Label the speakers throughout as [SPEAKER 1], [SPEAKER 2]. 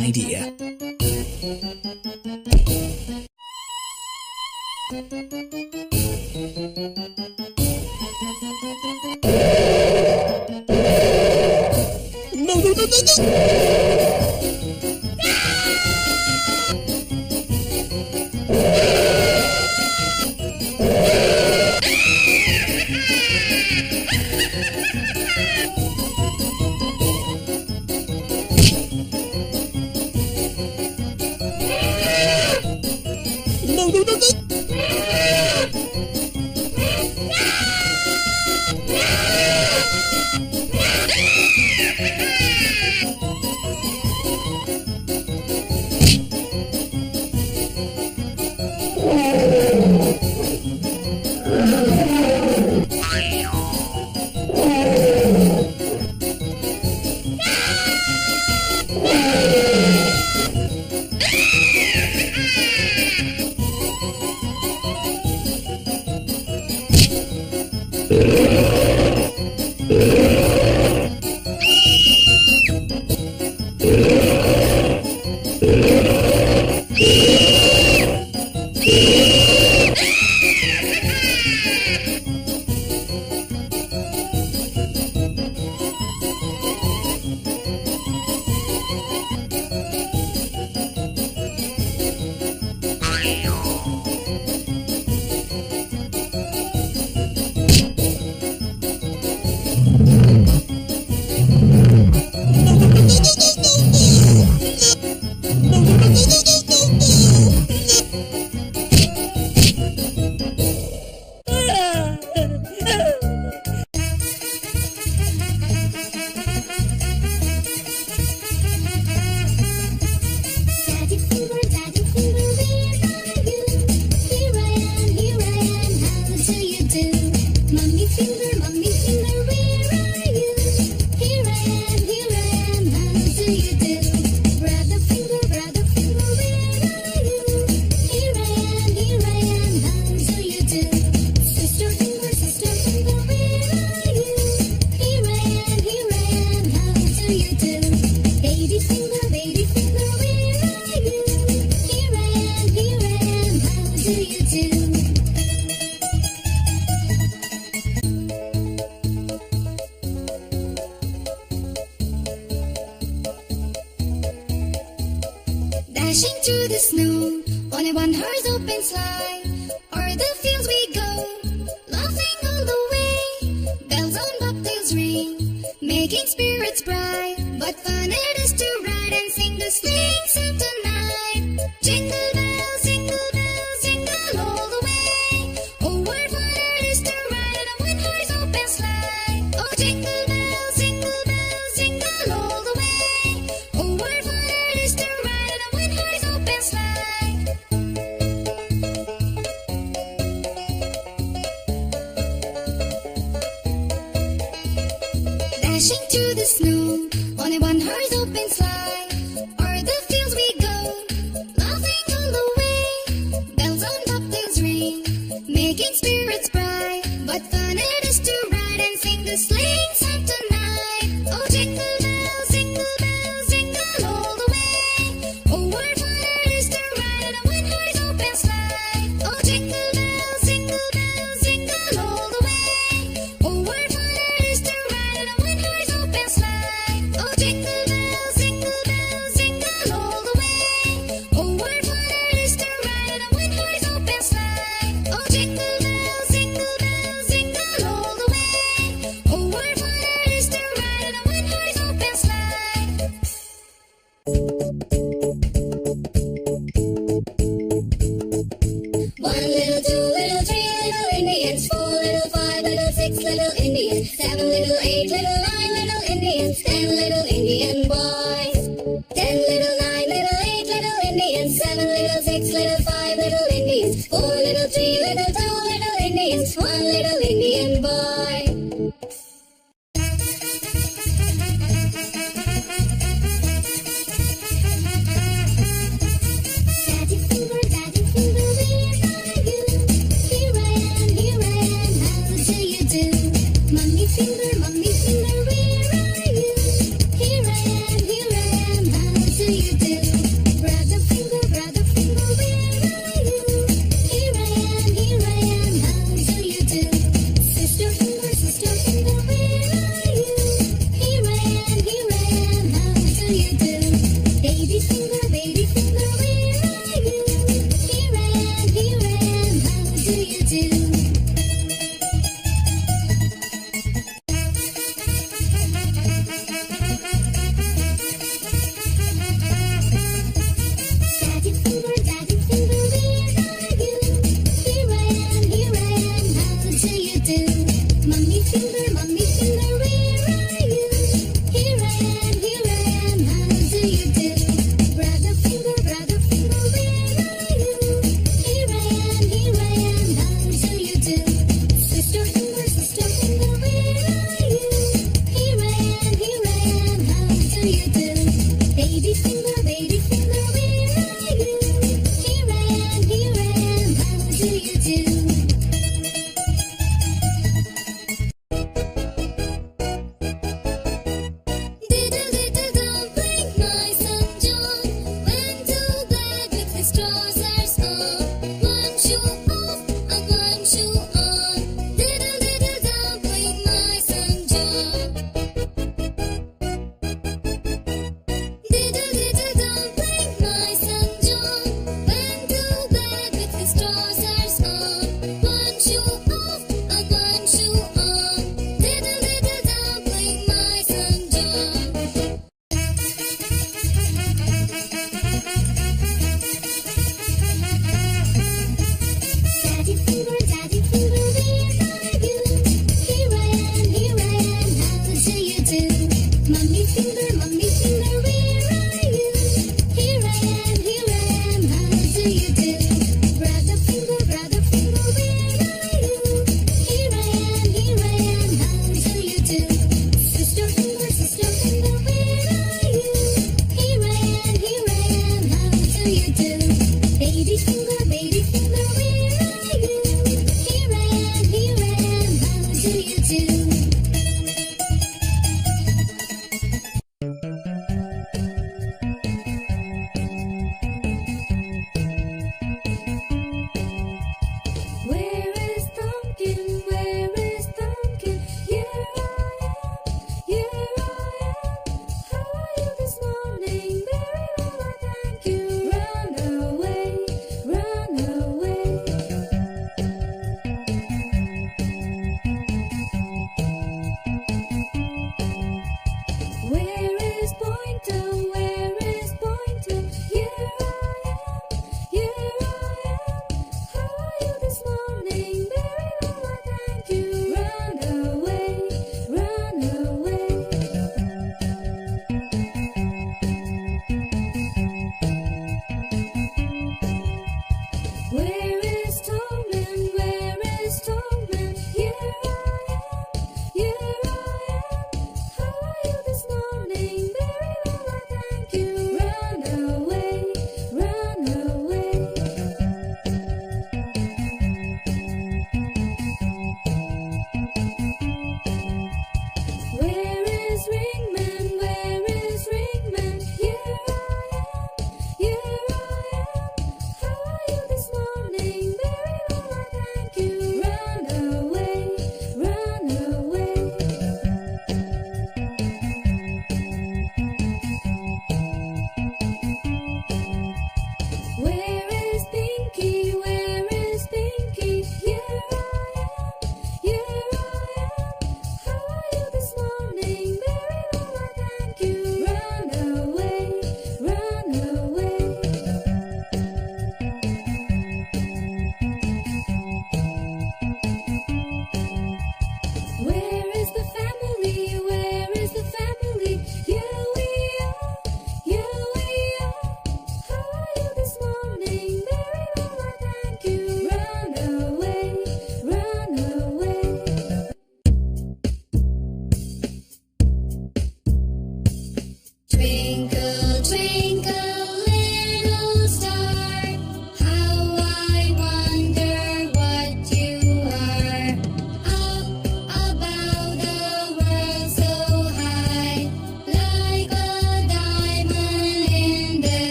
[SPEAKER 1] idea.
[SPEAKER 2] Dashing through the snow on a one-horse open sleigh, o'er the fields we go, laughing all the way. Bells on bobtails ring, making spirits bright. What fun it is to ride and sing the sleighing song tonight! Jingle bells, jingle all the way. Oh, what fun it is to ride in a one-horse open sleigh! Oh, jingle bells, jingle all the way. Oh, what fun it is to ride in a one-horse open sleigh! Dashing through the snow on a one-horse open sleigh, o'er the fields we go, laughing all the way. Bells on bobtails ring, making spirits bright. What fun it is to ride and sing the sleighing song tonight! Oh, jingle bells, jingle all the way. Oh, what fun it is to ride in a one-horse open sleigh! Oh, jingle bells, jingle all the way. Oh, what fun it is to ride in a one-horse open sleigh! Oh, jingle bells, jingle all the way. Oh, what fun it is to ride in a one-horse open sleigh! Oh, jingle bells, jingle all the way. Oh, what fun it is to ride in a one-horse open sleigh! One little, two little, three little Indians, 4 little, 5 little, 6 little Indians, 7 little, 8 little, 9 little Indians, 10 little Indian boys. 10 little, 9 little, 8 little Indians, 7 little, 6 little, 5 little Indians, 4 little, 3 little, 2 little Indians, 1 little Indian boy. Daddy finger, where are you? Here I am, how do you do? Mommy finger, where are you? Here I am, how do you do?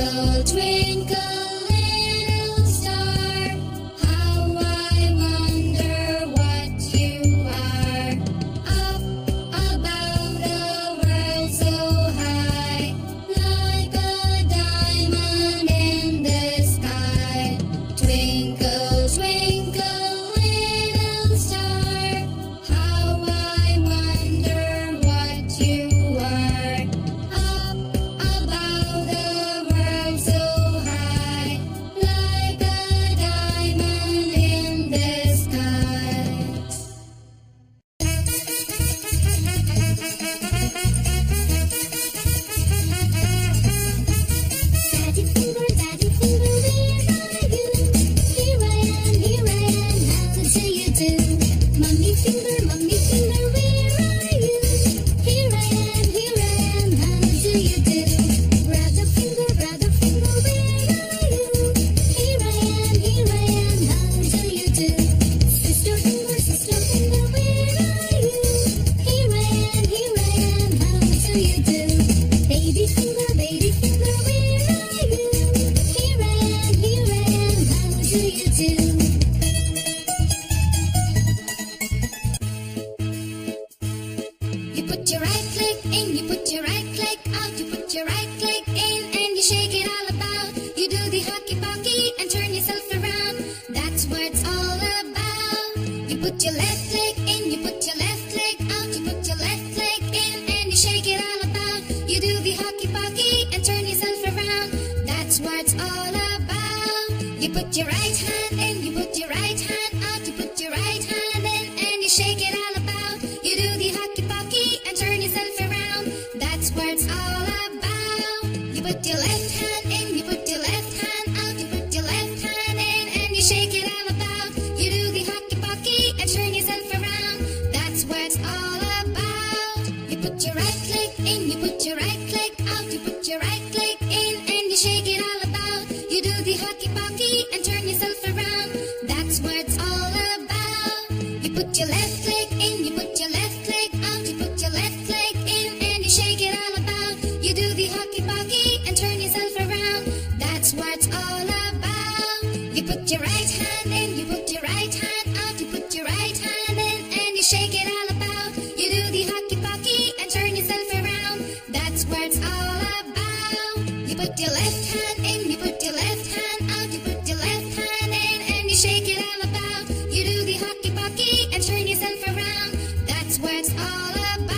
[SPEAKER 2] Twinkle, twinkle, little star, how I wonder what you are. Up above the world so high, like a diamond in the sky. Twinkle, twinkle, little star, how I wonder what you are. Up above the world so high, like a diamond in the sky. Daddy finger, where are you? Here I am, how do you do? Mommy finger, where are you? Here I am, how do you do? Brother finger, where are you? Here I am, how do you do? Sister finger, where are you? Here I am, how do you do? Baby finger, where are you? Here I am, how do you do? You put your right leg in, you put your right leg out, you put your right leg in and you shake it all about. You do the hockey pocky and turn yourself around. That's what it's all about. You put your left leg in, you put your left leg out, you put your left leg in and you shake it all about. You do the hockey pocky and turn yourself around. That's what it's all about. You put your right hand in, you put your right hand out, you put your right hand in and you shake it all about. You do the hockey pocky and turn yourself around. That's what it's all about. You put your left hand in, you put your left hand out, you put your left hand in and you shake it all about. You do the hockey pocky and turn yourself around. That's what it's all about. You put your right leg in, you put your right leg out, you put your right leg in and you shake it all about. You do the hockey pocky and turn yourself around. That's what it's all about. You put your left leg in, you put your left leg out, you put your left leg in and you shake it all about. You do the hockey pocky and turn yourself around. That's what it's all about. You put your right hand in, you put your right hand out, you put your right hand in and you shake it all about. You do the hockey pocky and turn yourself around. That's what it's all about. You put your left hand in, you put your left hand out, you put your left hand in and you shake it all about. You do the hockey pocky and turn yourself around. That's what it's all about.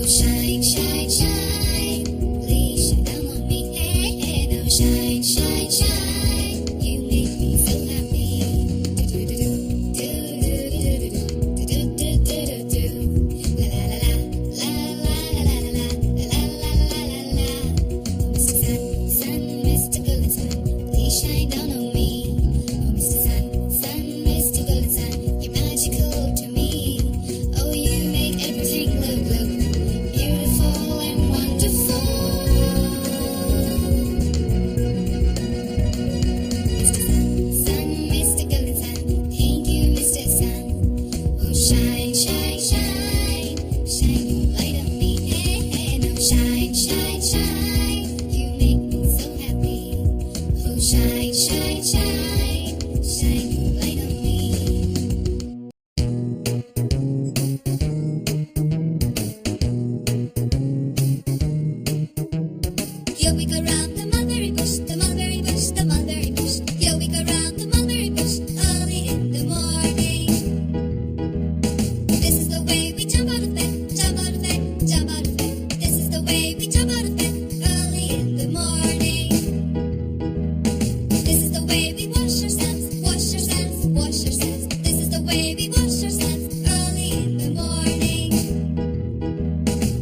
[SPEAKER 2] Oh, shine, shine, shine. Please shine down on me. Hey, hey, now shine, shine, shine. You make me so happy. Do-do-do-do-do-do-do-do-do-do-do-do-do. La la la la la la la la la la la la la. Oh, Mr. Sun, sun, Mr. Golden Sun, please shine down on me. Oh, Mr. Sun, sun, Mr. Golden Sun, you're magical to me. Oh, you make everything look beautiful and wonderful. Mr. Sun, sun, Mr. Golden Sun, thank you, Mr. Sun. Oh, shine, shine, shine, shine your light on me. Hey, hey, now shine, shine, shine, you make me so happy. Oh, shine, shine, shine, shine your light on me. Yo, we go round the mulberry bush, the mulberry bush, the mulberry bush. Yo, we go round the mulberry bush early in the morning. This is the way we jump out of bed, jump out of bed, jump out of bed. This is the way we jump out of bed early in the morning. This is the way we wash ourselves, wash ourselves, wash ourselves. This is the way we wash ourselves early in the morning.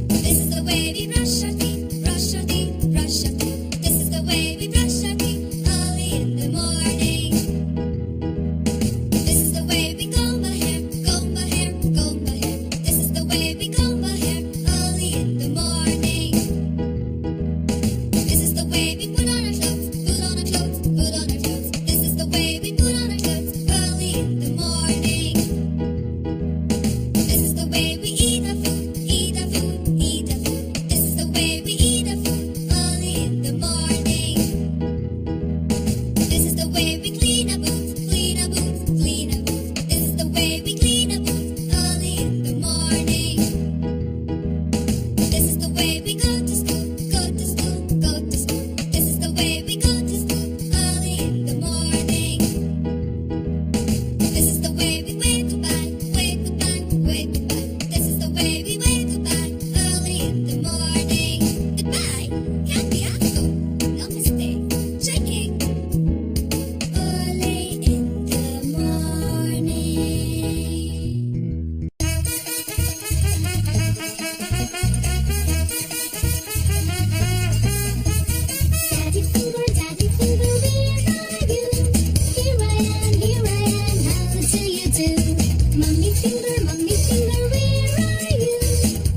[SPEAKER 2] This is the way we brush our teeth, brush our teeth, brush our teeth. This is the way we brush our teeth early in the morning. This is the way we comb our hair, comb our hair, comb our hair. This is the way we comb our hair early in the morning. This is the way we put on our clothes, put on our clothes, put on our clothes. This is the way we put on our clothes early in the morning. This is the way we eat our food, eat our food, eat our food. This is the way we eat our food early in the morning. This is the way we clean our boots, clean our boots, clean our boots. This is the way we clean our boots early in the morning. This is the way we go to school, go to school, go to school. This is the way we go to school early in the morning. This is the way we wave goodbye, wave goodbye, wave goodbye. This is the way we wave goodbye early in the morning. Goodbye, happy afternoon, no mistake, shaking early in the morning. Daddy finger, where are you? Here I am, how do you do? Mommy finger, where are you?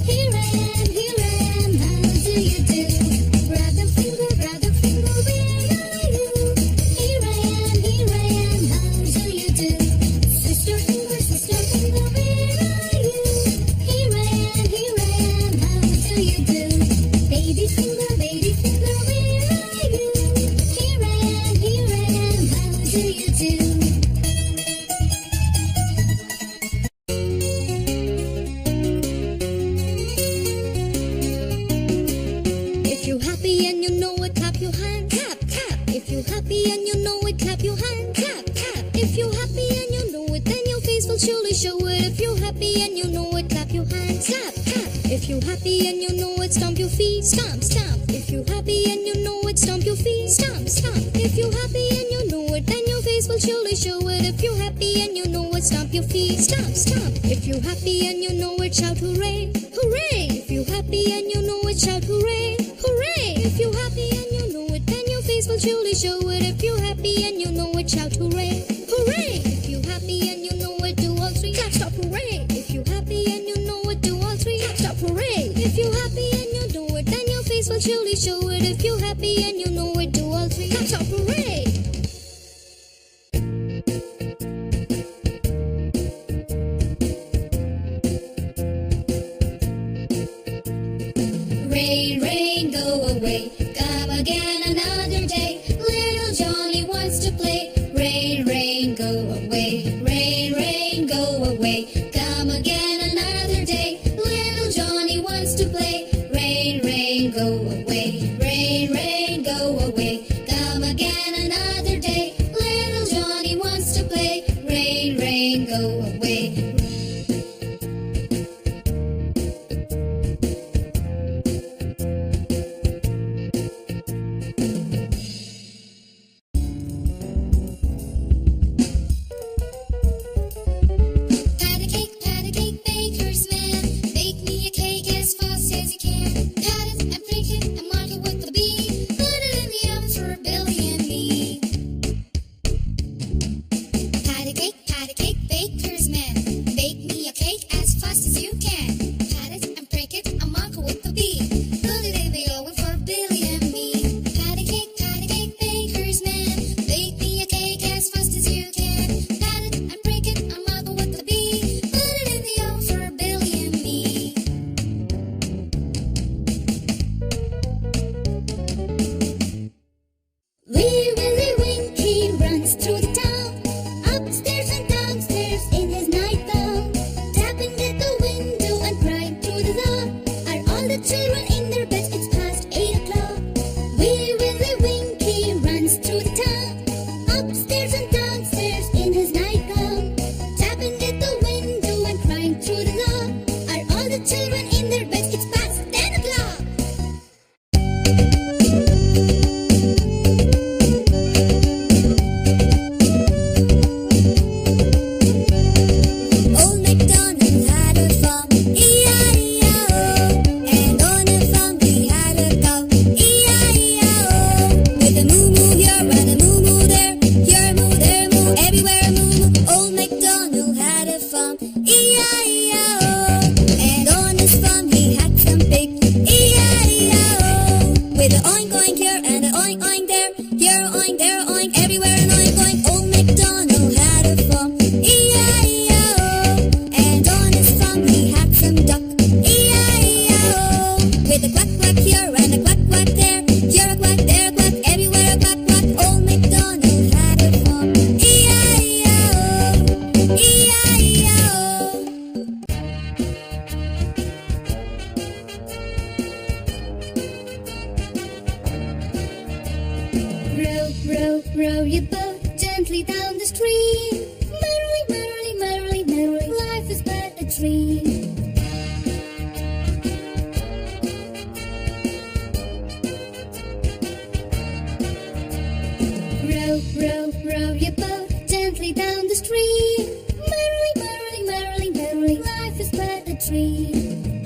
[SPEAKER 2] Here I am, how do you do? Brother finger, where are you? Here I am, how do you do? Sister finger, where are you? Here I am, how do you do? Baby finger, where are you? Here I am, how do you do? If you're happy and you know it, clap your hands, clap, clap. If you're happy and you know it, clap your hands, clap, clap. If you're happy and you know it, then your face will surely show it. If you're happy and you know it, clap your hands, clap, clap. If you're happy and you know it, stomp your feet, stomp, stomp. If you're happy and you know it, stomp your feet, stomp, stomp. If you're happy and you know it, then your face will surely show it. If you're happy and you know it, stomp your feet, stomp, stomp. If you're happy and you know it, shout hooray, hooray. If you're happy and you know it, shout hooray, hooray. If you're happy and you know it, then your face will surely show it. If you're happy and you know it, shout hooray, hooray. If you're happy and you know it, do all three, clap, stop, hooray. If you're happy and you know it, do all three, clap, stop, hooray. If you're happy and you know it, then your face will surely show it. If you're happy and you know it, do all three, clap, stop, hooray. Rain, rain, go away, come again another day. Little Johnny wants to play. Rain, rain, go away, rain, rain, go away, come again another day. Little Johnny wants to play. Rain, rain, go away, rain, rain, go away, come again another day. Little Johnny wants to play. Rain, rain, go away. row your boat gently down the stream. Merrily, merrily, merrily, merrily, life is but a dream. Row, row, row your boat gently down the stream. Merrily, merrily, merrily, merrily, life is but a dream.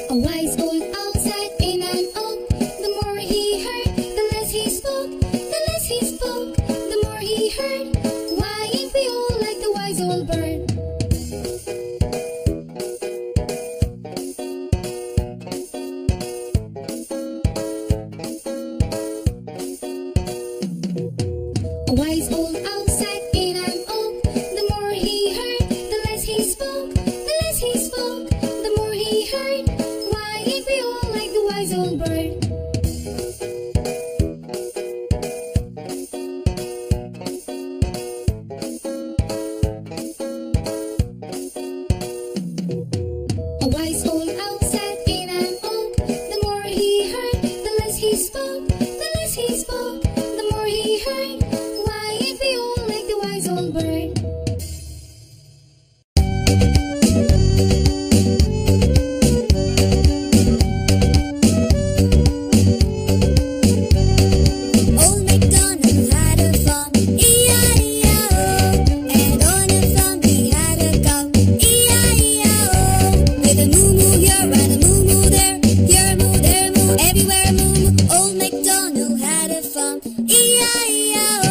[SPEAKER 2] A wise old owl sat in an oak. The more he heard, the less he spoke. The less he spoke, the more he heard. Why ain't we all like the wise old bird? A wise old owl sat in an oak. The more he heard, the less he spoke. The less he spoke, the more he heard. Why ain't we all like the wise old bird? A wise old owl sat in an oak. The more he heard, the less he spoke. The less he spoke, the more he heard. Why ain't we all like the wise old bird? Old MacDonald had a farm, E-I-E-I-O. And on the farm he had a cow, E-I-E-I-O. With a moo-moo here and a moo-moo there, here a moo, there a moo, everywhere a moo-moo. Old MacDonald had a farm, E-I-E-I-O.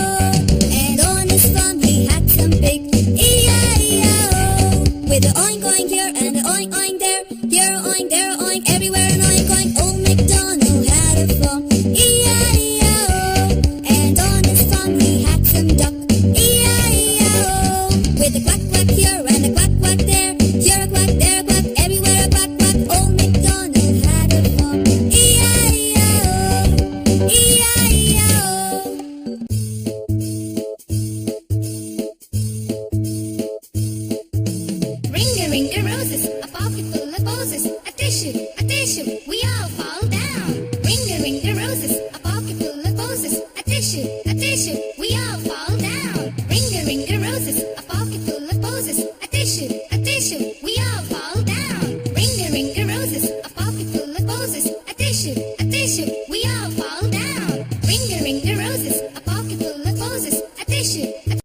[SPEAKER 2] And on his farm he had some pigs, E-I-E-I-O. With a oink oink here and a oink oink there, here a oink, there a oink, everywhere an oink oink. Old MacDonald had a farm, E-I-E-I-O. And on his farm he had some duck, E-I-E-I-O. With a quack quack here and a quack quack there, here a quack, there a quack, everywhere a quack quack. Old MacDonald had a farm, E-I-E-I-O, E-I-E-I-O. Ring a roses, a pocket